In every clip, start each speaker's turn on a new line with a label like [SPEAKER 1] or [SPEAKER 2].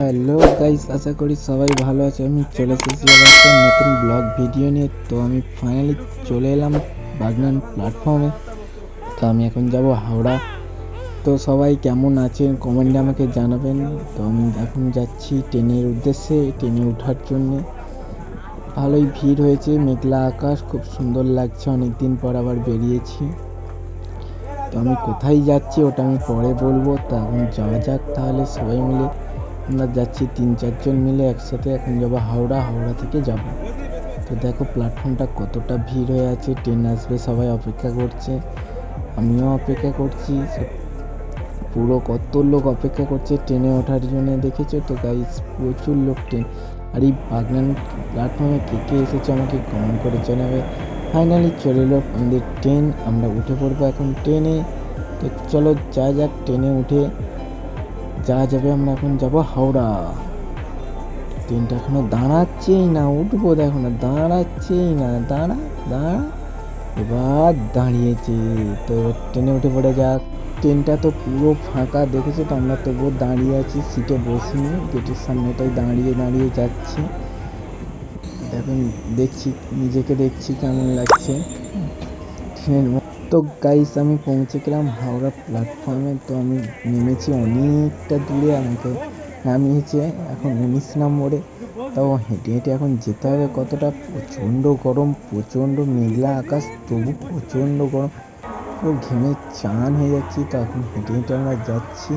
[SPEAKER 1] Hello guys, আশা করি সবাই ভালো আছে। আমি চলে এসেছি আবার একটা নতুন ব্লগ ভিডিও নিয়ে। তো আমি ফাইনালি চলে এলাম বাগনান প্ল্যাটফর্মে। তো আমি এখন যাব হাওড়া। তো সবাই কেমন আছেন কমেন্টে আমাকে জানাবেন। তো আমি এখন যাচ্ছি ট্রেনের উদ্দেশ্যে, ট্রেনে ওঠার জন্যে। ভালোই ভিড় হয়েছে, মেঘলা আকাশ, খুব সুন্দর লাগছে। অনেক দিন পর আবার বেরিয়েছি। তো আমি কোথায় যাচ্ছি ওটা আমি পরে বলবো। তো এখন যাওয়া যাক তাহলে সবাই মিলে। আমরা যাচ্ছি 3-4 জন মিলে একসাথে। এখন যাবো হাওড়া, হাওড়া থেকে যাব। তো দেখো প্ল্যাটফর্মটা কতটা ভিড় হয়ে আছে, ট্রেন আসবে সবাই অপেক্ষা করছে, আমিও অপেক্ষা করছি। পুরো কত লোক অপেক্ষা করছে ট্রেনে ওঠার জন্য, দেখেছো তো গাইস, প্রচুর লোক ট্রেন। আর এই বাগনান প্ল্যাটফর্মে কে কে এসেছে আমাকে কমেন্ট করে জানাবে। ফাইনালি চলে এলো আমাদের ট্রেন, আমরা উঠে পড়বো এখন ট্রেনে। তো চলো যা যাক, ট্রেনে উঠে যাওয়া যাবে। আমরা এখন যাব হাওড়া। ট্রেনটা এখনো দাঁড়াচ্ছেই না, উঠবো দেখো না, দাঁড়াচ্ছেই না, দাঁড়া দাঁড়া, এবার দাঁড়িয়েছে। তো এবার ট্রেনে উঠে পড়ে যাক। ট্রেনটা তো পুরো ফাঁকা, দেখেছো তো, আমরা তবুও দাঁড়িয়ে আছি, সিটে বসিনি, গেটের সামনেটাই দাঁড়িয়ে দাঁড়িয়ে যাচ্ছি। দেখুন, দেখছি নিজেকে, দেখছি কেমন লাগছে ট্রেনের। তো গাইস, আমি পৌঁছে গেলাম হাওড়া প্ল্যাটফর্মে। তো আমি নেমেছি অনেকটা দূরে, আমাকে নামিয়েছে এখন 19 নম্বরে। তাও হেঁটে হেঁটে এখন যেতে হবে কতটা। প্রচণ্ড গরম, প্রচণ্ড মেঘলা আকাশ, তবু প্রচণ্ড গরম, পুরো ঘেমে চান হয়ে যাচ্ছি। তো এখন হেঁটে হেঁটে আমরা যাচ্ছি,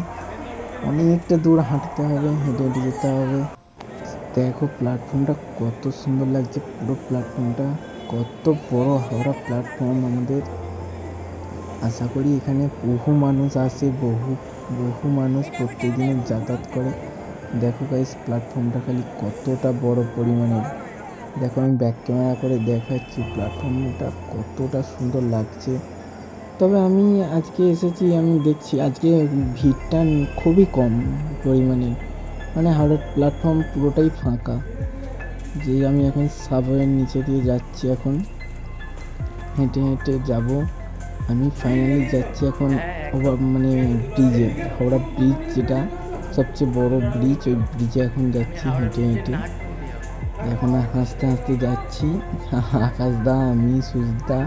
[SPEAKER 1] অনেকটা দূর হাঁটতে হবে, হেঁটে হেঁটে যেতে হবে। দেখো প্ল্যাটফর্মটা কত সুন্দর লাগছে, পুরো প্ল্যাটফর্মটা কত বড়। হাওড়া প্ল্যাটফর্ম আমাদের। আশা করি এখানে বহু মানুষ আসে, বহু বহু মানুষ প্রত্যেকদিনের যাতায়াত করে। দেখো গাইস, প্ল্যাটফর্মটা খালি কতটা বড় পরিমাণের। দেখো আমি ব্যাক ক্যামেরা করে দেখাচ্ছি প্ল্যাটফর্মটা কতটা সুন্দর লাগছে। তবে আমি আজকে এসেছি, আমি দেখছি আজকে ভিড়টা খুবই কম পরিমাণে, মানে হাওড়ার প্ল্যাটফর্ম পুরোটাই ফাঁকা। যে আমি এখন সাবওয়ের নিচে দিয়ে যাচ্ছি, এখন হেঁটে হেঁটে যাব। আমি ফাইনালি যাচ্ছি এখন মানে ব্রিজে, হাওড়া ব্রিজ, যেটা সবচেয়ে বড় ব্রিজ, ওই ব্রিজে এখন যাচ্ছি হেঁটে হেঁটে। এখন হাসতে হাসতে যাচ্ছি, আকাশদা, আমি, সুজদা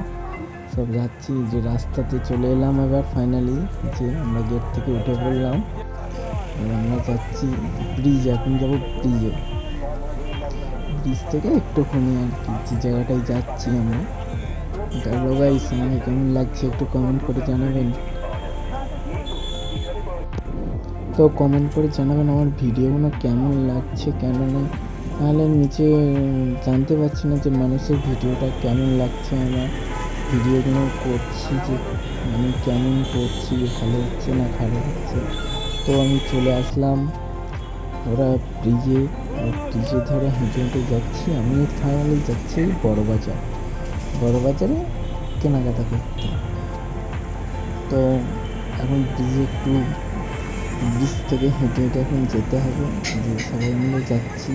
[SPEAKER 1] সব যাচ্ছি। যে রাস্তাতে চলে এলাম এবার ফাইনালি, যে আমরা গেট থেকে উঠে পড়লাম। আমরা যাচ্ছি ব্রিজে, এখন যাব ব্রিজে। ব্রিজ থেকে একটুখানি আর কি, যে জায়গাটায় যাচ্ছি আমরা। হ্যালো গাইস, আমাকে কেমন লাগছে একটু কমেন্ট করে জানাবেন। তো কমেন্ট করে জানাবেন আমার ভিডিওগুলো কেমন লাগছে, কেন না, নাহলে নিচে জানতে পারছি না যে মানুষের ভিডিওটা কেমন লাগছে। আমার ভিডিওগুলো করছি যে মানে কেমন করছি, ভালো হচ্ছে না খারাপ হচ্ছে। তো আমি চলে আসলাম ওরা ব্রিজে, ব্রিজে ধরে হেঁটে হেঁটে যাচ্ছি। আমি ফাইনালি যাচ্ছি বড়বাজার, বড়বাজারে কেনাকাটা করতে। তো এখন ব্রিজে একটু, ব্রিজ থেকে হেঁটে হেঁটে এখন যেতে হবে, যে সবাই মিলে যাচ্ছি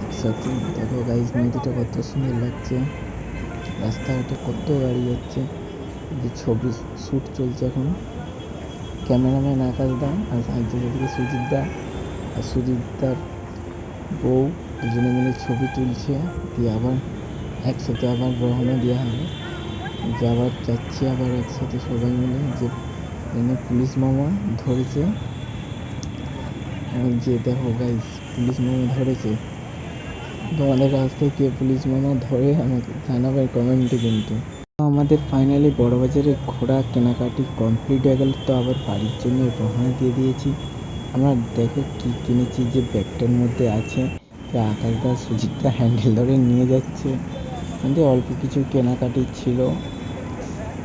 [SPEAKER 1] একসাথে। দেখো গাইজ, নদীটা কত সুন্দর লাগছে, রাস্তাঘাটে কত গাড়ি যাচ্ছে। যে ছবি শ্যুট চলছে এখন, ক্যামেরাম্যান আকাশদা আর একদিকে সুজিতদা আর সুজিতদার বউ, দুজনে মিলে ছবি তুলছে। দিয়ে আবার একসাথে আবার রওনা দেওয়া হবে, যে আবার যাচ্ছি আবার একসাথে সবাই মিলে। যে এনে পুলিশ মামা ধরেছে, যে দেখো গাইস, পুলিশ মামা ধরেছে। তোমাদের রাস্তায় কে পুলিশ মামা ধরে আমাকে জানাবে কমেন্টে কিন্তু। আমাদের ফাইনালি বড়বাজারে ঘোরা কেনাকাটি কমপ্লিট হয়ে গেল। তো আবার বাড়ির জন্য রওনা দিয়ে দিয়েছি আমরা। দেখো কি কিনেছি, যে ব্যাগটার মধ্যে আছে। আকাশদা সুজিতদা হ্যান্ডেল ধরে নিয়ে যাচ্ছে। আমাদের অল্প কিছু কেনাকাটি ছিল,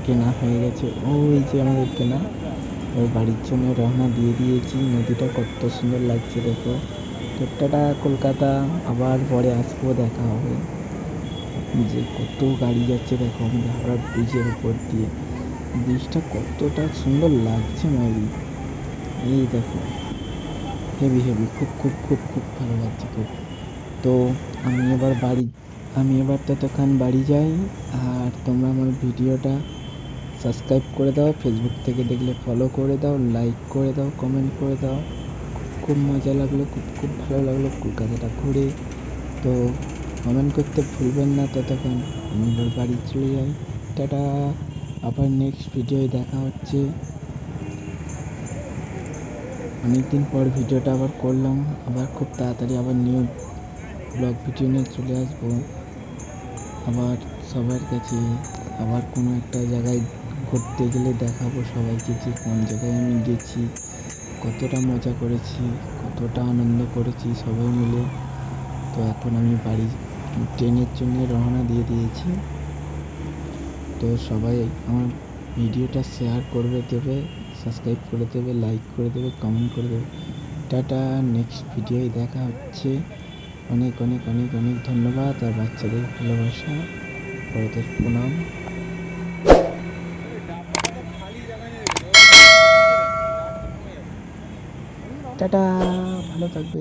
[SPEAKER 1] কেনা হয়ে গেছে। ওই যে আমাদের কেনা, ওই বাড়ির জন্য রওনা দিয়ে দিয়েছি। নদীটা কত সুন্দর লাগছে দেখো। তো টাটা কলকাতা, আবার পরে আসবো, দেখা হবে। যে কত গাড়ি যাচ্ছে দেখো আমাদের হাওড়া ব্রিজের উপর দিয়ে, ব্রিজটা কতটা সুন্দর লাগছে মাইরি। এই দেখো, হেভি হেভি, খুব খুব খুব খুব ভালো লাগছে খুব। তো আমি এবার ততক্ষণ বাড়ি যাই। আর তোমরা আমার ভিডিওটা সাবস্ক্রাইব করে দাও, ফেসবুক থেকে দেখলে ফলো করে দাও, লাইক করে দাও, কমেন্ট করে দাও। খুব মজা লাগলো, খুব ভালো লাগলো কলকাতাটা ঘুরে। তো কমেন্ট করতে ভুলবেন না। ততক্ষণ আমি এবার বাড়ি চলে যাই। টাটা, আবার নেক্সট ভিডিওয় দেখা হচ্ছে। অনেকদিন পর ভিডিওটা আবার করলাম, আবার খুব তাড়াতাড়ি আবার নিউ ব্লগ ভিডিও নিয়ে চলে আসবো আবার সবার কাছে। আবার কোনো একটা জায়গায় ঘুরতে গেলে দেখাবো সবাইকে যে কোন জায়গায় আমি গেছি, কতটা মজা করেছি, কতটা আনন্দ করেছি সবাই মিলে। তো এখন আমি বাড়ি ট্রেনের জন্য রওনা দিয়ে দিয়েছি। তো সবাই আমার ভিডিওটা শেয়ার করবে, দেবে, সাবস্ক্রাইব করে দেবে, লাইক করে দেবে, কমেন্ট করে দেবে। টাটা, নেক্সট ভিডিওয় দেখা হচ্ছে। অনেক অনেক অনেক অনেক ধন্যবাদ। আর বাচ্চাদের ভালোবাসা, বড়দের প্রণাম। টাটা, ভালো থাকবে।